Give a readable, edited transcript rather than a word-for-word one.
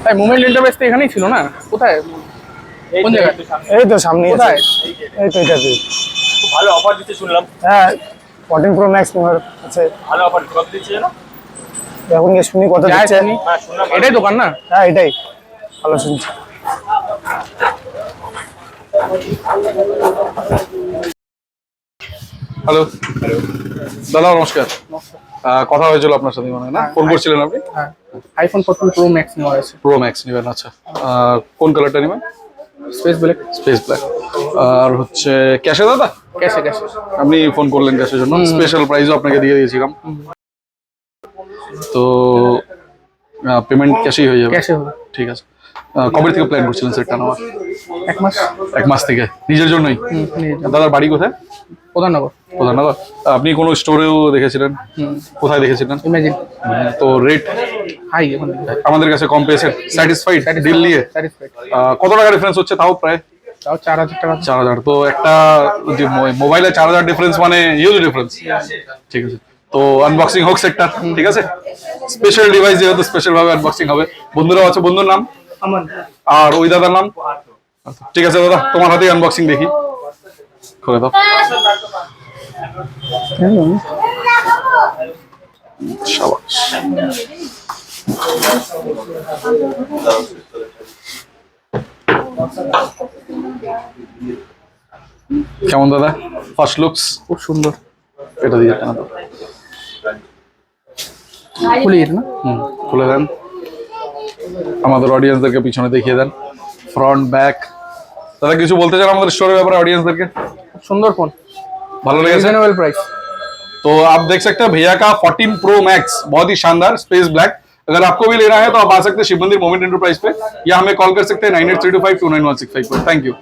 ভাই moment enterprise তো এখানেই ছিল না, কোথায় কোন জায়গায়? এই তো সামনে কোথায়? এই তো এটাতে। খুব ভালো অফার দিতে শুনলাম। হ্যাঁ 14 প্রো ম্যাক্স তোমার আছে, ভালো অফার কত দিচ্ছে না? এখন কি শুনি কত দিচ্ছে? হ্যাঁ শুনলাম। এটাই দোকান না? হ্যাঁ এটাই ভালো শুনছি। হ্যালো দাদা নমস্কার। কথা হয়েছিল আপনার সাথে মানে না, ফোন করছিলেন আপনি? হ্যাঁ আইফোন 14 প্রো ম্যাক্স নেওয়া হয়েছে। প্রো ম্যাক্স নেবেন, আচ্ছা। কোন কালারটা নেবেন? Space black. Space black. আর হচ্ছে ক্যাশে দাদা? ক্যাশে ক্যাশে। আপনি ফোন করলেন ক্যাশের জন্য, স্পেশাল প্রাইসও আপনাকে দিয়ে দিয়েছিলাম, তো পেমেন্ট ক্যাশেই হয়ে যাবে। ক্যাশে হবে। ঠিক আছে। কবে থেকে প্ল্যান করছিলেন সেটটা নেওয়ার? 1 মাস। 1 মাস থেকে নিজের জন্যই? দাদার বাড়ি কোথায়? প্রধাননগর। প্রধাননগর। আপনি কোনো স্টোরেও দেখেছিলেন? কোথায় দেখেছিলেন? ইমাজিন। তো রেট হাই আমাদের কাছে কম পেয়েছেন? স্যাটিসফাইড ডিল নিয়ে? স্যাটিসফাইড। কত টাকা ডিফারেন্স হচ্ছে তাও? প্রায় তাও 4000 টাকা। 4000। তো একটা মোবাইলে 4000 ডিফারেন্স মানে হিউজ ডিফারেন্স। ঠিক আছে, তো আনবক্সিং হোক সেটটা, ঠিক আছে? স্পেশাল ডিভাইস যেহেতু স্পেশাল ভাবে আনবক্সিং হবে। বন্ধুরাও আছে, বন্ধুর নাম? আমান। আর ওই দাদার নাম? ঠিক আছে দাদা, তোমার হাতেই আনবক্সিং দেখি, করে দাও। শাবাশ। কেমন দাদা ফার্স্ট লুকস? খুব সুন্দর। এটা দিয়ে টানা দাও। খুলি না? খুলে দেন, আমাদের অডিয়েন্সদেরকে পিছনে দেখিয়ে দেন, ফ্রন্ট ব্যাক। দাদা কিছু বলতে চান আমাদের স্টোরের ব্যাপারে অडियंसদেরকে? सुंदर फोन, ভালো লেগেছে? Reasonable price. तो आप देख सकते हैं भैया का 14 प्रो मैक्स, बहुत ही शानदार स्पेस ब्लैक। अगर आपको भी लेना है तो आप आ सकते हैं शिव मंदिर मोमेंट एंटरप्राइज पे, या हमें कॉल कर सकते हैं 9832529165 पर। Thank you.